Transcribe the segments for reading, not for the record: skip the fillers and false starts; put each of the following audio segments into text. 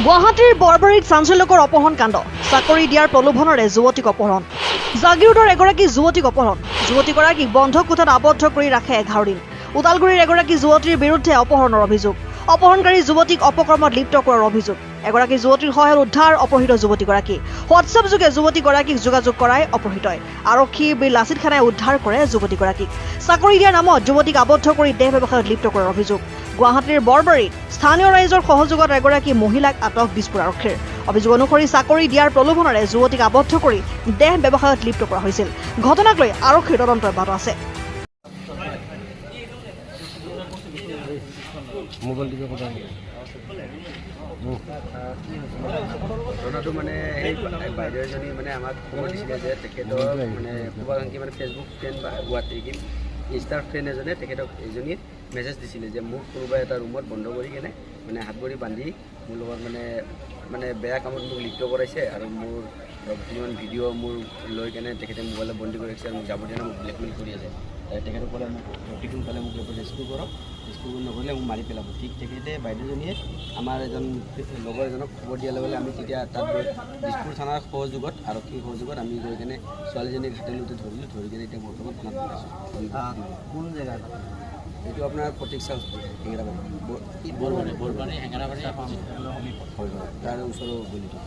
গুৱাহাটীৰ বৰবাৰীত চাঞ্চল্যকৰ অপহৰণ কাণ্ড চাকৰি দিয়াৰ প্ৰলোভনেৰে যুৱতীক অপহৰণ জাগিৰোডৰ এগৰাকী যুৱতীক অপহৰণ যুৱতীগৰাকীক বন্ধ কোঠাত আবদ্ধ কৰি ৰাখে 11 দিন উদালগুৰিৰ এগৰাকী যুৱতীৰ বিৰুদ্ধে অপহৰণৰ অভিযোগ অপহৰণকাৰী যুৱতীক অপকৰ্মত লিপ্ত কৰাৰ অভিযোগ এগৰাকী যুৱতীৰ সহায়ত উদ্ধাৰ অপহৃত যুৱতীগৰাকী হোৱাটছআপ যোগে যুৱতীগৰাকীক যোগাযোগ কৰাই অপহৃতই আৰক্ষী বীৰ লাচিত খানাই উদ্ধাৰ কৰে যুৱতীগৰাকীক চাকৰি দিয়াৰ নামত যুৱতীক আবদ্ধ কৰি দেহ ব্যৱসায়ত লিপ্ত কৰাৰ অভিযোগ গুৱাহাটীৰ বৰবাৰীত স্থানীয় ৰাইজৰ সহযোগত এগৰাকী মহিলাক আটক দিছপুৰ আৰক্ষীৰ অভিযোগ অনুসৰি চাকৰি দিয়াৰ প্ৰলোভনেৰে যুৱতীক আবদ্ধ কৰি দেহ ব্যৱসায়ত লিপ্ত কৰা হৈছিল ঘটনাক লৈ আৰক্ষীৰ তদন্ত অব্যাহত আছে ঘটনাটো মানে এই বাইদেউ এজনী মানে আমাক খবৰ দিছিলে যে তেখেতৰ মানে শুভাকাংক্ষী মানে ফেচবুক ফ্ৰেণ্ড বা গুৱাহাটীৰ ইনষ্টাৰ ফ্ৰেণ্ড এজনে তেখেতক এজনীয়ে মেছেজ দিছিলে যে মোক কোনোবা এটা ৰুমত বন্ধ কৰি কেনে মানে হাত ভৰি বান্ধি মোৰ লগত মানে বেয়া কামত মোক লিপ্ত কৰাইছে আৰু মোৰ কিছুমান ভিডিঅ' মোৰ লৈ কেনে তেখেতে মোবাইলত বন্দী কৰি ৰাখিছে আৰু মোক যাব দিয়া মোক ব্লেকমেইল কৰি আছে তেখেতক ক'লে মোক অতি সোনকালে মোক ৰেস্কিউ কৰক ৰেস্কিউ নকৰিলে মোক মাৰি পেলাব ঠিক তেখেতে বাইদেউজনীয়ে আমাৰ এজন লগৰ এজনক খবৰ দিয়াৰ লগে আমি তেতিয়া তাত গৈ দিছপুৰ থানাৰ সহযোগত আৰক্ষীৰ সহযোগত আমি গৈ কেনে ছোৱালীজনীক হাতেলোতে ধৰিলোঁ ধৰি কেনে এতিয়া বৰ্তমান থানাত পঠাইছোঁ কোন জেগাত এইটো আপোনাৰ প্ৰতীক্ষা বৰবাৰী হেঙেৰাবাৰী হয় তাৰ ওচৰৰ গলিটো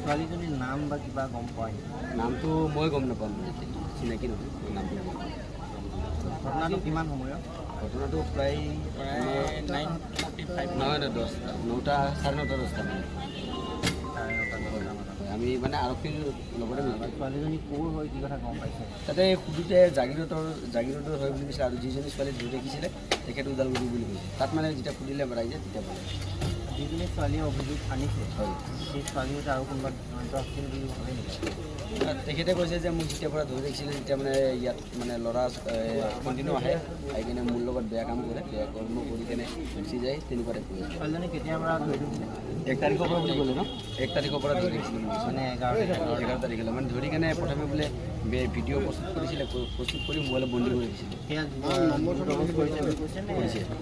ছোৱালীজনীৰ নাম বা কিবা গম পায় নামটো মই গম নাপাম চিনাকি নহয় নামটো ঘটনাটো কিমান সময়ত ঘটনাটো প্ৰায় 9:45 নহয় 9:30 9:30 10টা আমি মানে আৰক্ষীৰ লগতে ছোৱালীজনী ক'ৰ হয় কি কথা গম পাইছে তাতে সুধোতে জাগিৰোডৰ হয় বুলি কৈছিলে আৰু যিজনী ছোৱালী ধৰি দেখিছিলে তেখেত ওদালগুৰি বুলি কৈছে তাত মানে যেতিয়া সুধিলে ৰাইজে তেতিয়া ক'লে যিজনী ছোৱালীয়ে অভিযোগ আনিছে হয় সেই ছোৱালীৰ আৰু কোনোবা জড়িত আছিল বুলি ভাবে নেকি তেখেতে কৈছে যে মোক যেতিয়াৰ পৰা ধৰি দেখিছিলে তেতিয়া মানে ইয়াত মানে ল'ৰা কণ্টিনিউ আহি কিনে মোৰ লগত বেয়া কাম কৰে বেয়া কৰ্ম কৰি কেনে গুচি যায় তেনেকুৱা টাইপ কৰিছে ছোৱালীজনী কেতিয়াৰ পৰা ধৰি দেখিছিলে 1 তাৰিখৰ পৰা বুলি ক'লে ন 1 তাৰিখৰ পৰা ধৰি দেখিছিলে মানে 11 তাৰিখলৈ মানে ধৰি কেনে প্ৰথমে বোলে ভিডিঅ' প্ৰস্তুত কৰিছিলে প্ৰস্তুত কৰি মোবাইলত বন্দী কৰি ৰাখিছিলে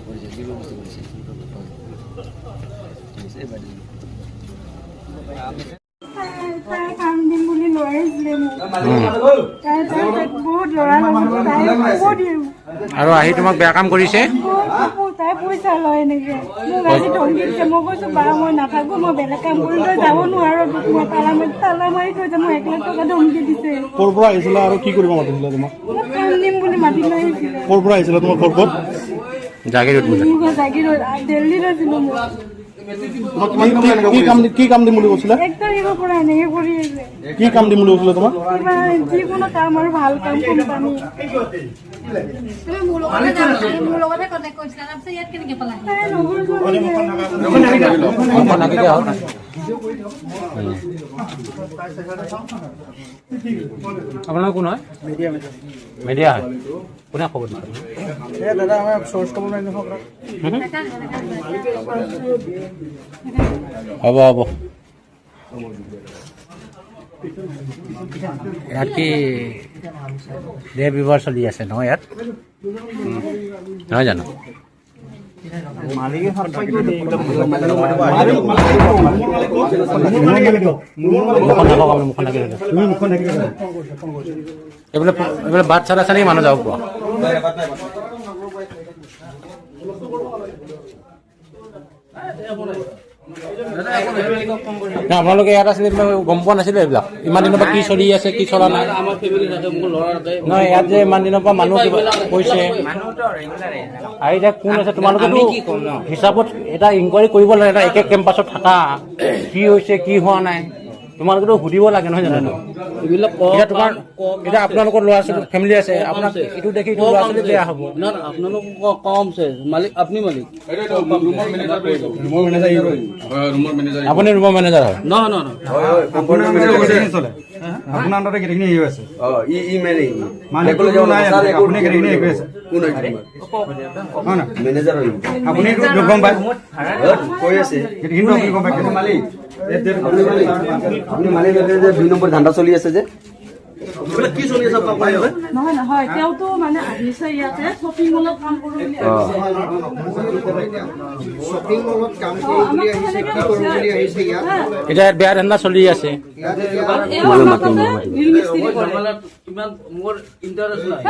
কৰিছে বিবস্তি কৰিছে কাম দিম বুলি লৈ আহিছিলে বহুত ল'ৰা আৰু আহি তোমাক বেয়া কাম কৰিছে তাই পইচা লয় এনেকে মোক আজি ধমকি দিছে মই কৈছো বা মই নাথাকো মই বেলেগ কাম কৰি লৈ যাব নোৱাৰো মই তালা মাৰি থৈছে মই 1 লাখ টকা ধমকি দিছে ক'ৰ পৰা আহিছিলা আৰু কি কৰিব মাতিছিলে তোমাক কাম দিম বুলি মাতি লৈ আহিছিলে ক'ৰ পৰা আহিছিলা তোমাৰ ঘৰ ক'ত জাগিৰোড জাগিৰোড দিল্লীত আছিলো কি কাম দিম বুলি কৈছিলে 1 তাৰিখৰ পৰা এনেকে কৰি আছে কি কাম দিম বুলি কৈছিলে তোমাক যিকোনো কাম আৰু ভাল কাম কোম্পানী আপোনাৰ কোন হয় মিডিয়া হয় কোনে খবৰ দিছে দাদা আমাৰ চ'ৰ্চ ক'ব নোৱাৰিম হ'ব ইয়াত কি দেহ ব্যৱহাৰ চলি আছে নহয় ইয়াত নহয় জানো এইবিলাক বাট চাৰা চাৰি মানুহ যাব পৰা আপোনালোকে ইয়াত আছিলে গম পোৱা নাছিলে এইবিলাক ইমান দিনৰ পৰা কি চলি আছে কি চলা নাই নহয় ইয়াত যে ইমান দিনৰ পৰা মানুহ কৈছে আৰু এতিয়া কোন আছে তোমালোকেতো হিচাপত এটা ইনকুৱাৰী কৰিব লাগে এটা একে কেম্পাছত থকা কি হৈছে কি হোৱা নাই তোমালোকেতো সুধিব লাগে নহয় জানো এইবিলাক এতিয়া আপোনালোকৰ ল'ৰা ছোৱালী ফেমিলি আছে আপোনাক এইটো দেখি ল'ৰা ছোৱালী বেয়া হ'ব আপোনালোক কম মালিক আপুনি মালিক আপুনি ৰুমৰ মেনেজাৰ হয় আপোনাৰ আণ্ডাৰতে কেইখিনি হেৰি আছে ই মেনে মেনেজাৰ হয় আপুনি গম পায় কৈ আছে গম পায় মালিক আপুনি মালিক 2 নম্বৰ ধান্দা চলি আছে যে নহয় নহয় তেওঁতো মানে আহিছে ইয়াতে শ্বপিং মলত কাম কৰোঁ বুলি আহিছে শ্বপিং মলত কাম কৰোঁ বুলি আহিছে কি কৰোঁ বুলি আহিছে ইয়াত এতিয়া বেয়া ধান্দা চলি আছে ইমান মোৰ ইণ্টাৰেষ্ট নাই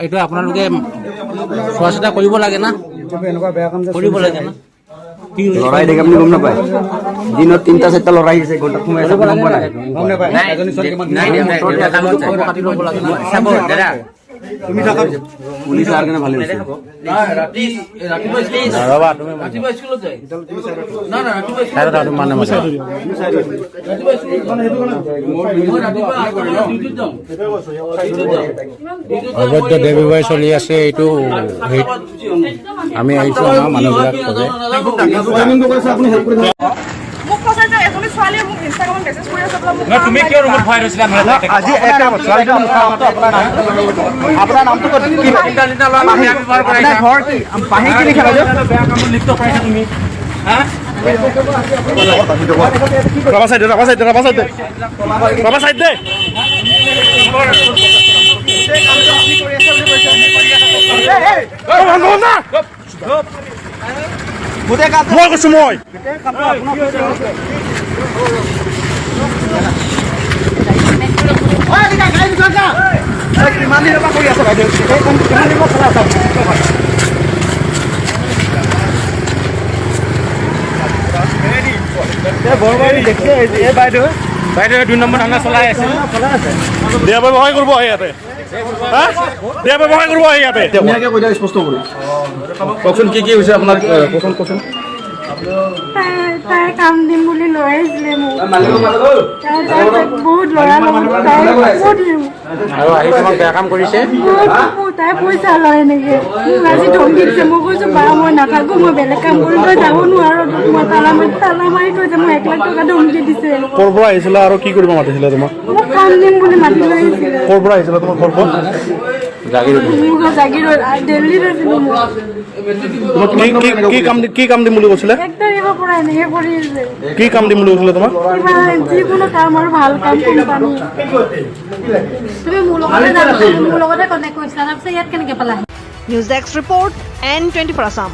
এইটো আপোনালোকে চোৱা চিতা কৰিব লাগে না এনেকুৱা বেয়া কাম যে কৰিব লাগে না লৰাই থাকে আপুনি গম নাপায় দিনত 3-4টা লৰাই আছে ঘণ্টা সোমাই আছে গম নাপায় গম নাপায় এজনী ছোৱালী কিমান কাটি ল'ব লাগে না তুমি থাকা পুলিচ আহাৰ কাৰণে ভালে হৈছে ৰবা তুমি ৰাতিপুৱা স্কুলত যায় না না ৰাতিপুৱা মানে ৰাতিপুৱা ডিউটিত যাওঁ অবৈধ ডেলিভাৰী চলি আছে এইটো আমি আহিছোঁ আমাৰ মানুহবিলাক চবে মোক কৈছে যে এজনী ছোৱালীয়ে মোক ইনষ্টাগ্ৰামত মেছেজ কৰি আছে বোলে মোক তুমি কিয় ৰুমত ভৰাই থৈছিলা আজি এক ছোৱালীটোৰ মুখামতো আপোনাৰ নামটো ক'ত কি আপোনাৰ ঘৰ কি পাহি কি লিখা বাইদেউ বেয়া কামত লিপ্ত কৰাইছা তুমি হা ৰবা চাইড দে গোটেই কাম মই কৈছো মই কিমান দিনৰ পৰা কৰি আছে বাইদেউ কিমান দিনৰ পৰা আছে বাইদেউ 2 নম্বৰ ধান্দা চলাই আছে দিয়া ব্যৱসায় কৰিব ইয়াতে দিয়া ব্যৱসায় কৰিব ইয়াতে স্পষ্ট কৰি কওকচোন কি হৈছে আপোনাৰ কচোন তাই কাম দিম বুলি লৈ আহিছিলে মোক বহুত ল'ৰা লগত তাই বহুত আৰু আহি তোমাক বেয়া কাম কৰিছে তাই পইচা লয় এনেকে মোক আজি ধমকি দিছে মই কৈছো বা মই নাথাকো মই বেলেগ কাম কৰি তই যাব নোৱাৰো মই তালা মাৰি থৈছে মোক 1 লাখ টকা ধমকি দিছে ক'ৰ পৰা আহিছিলা আৰু কি কৰিব মাতিছিলে তোমাক মোক কাম দিম বুলি মাতি লৈ আহিছিলে ক'ৰ পৰা আহিছিলা তোমাৰ ঘৰ ক'ত মোক জাগিৰোড দিল্লীত আছিলো কি কাম দিম বুলি কৈছিলে 1 তাৰিখৰ পৰা এনেকে কৰি আছে কি কাম দিম বুলি কৈছিলে তোমাক কিবা যিকোনো কাম আৰু ভাল কাম কোম্পানী তুমি মোৰ লগতে কণ্টেক্ট কৰিছিলা তাৰপিছত ইয়াত কেনেকৈ পালা news desk report N24 Assam.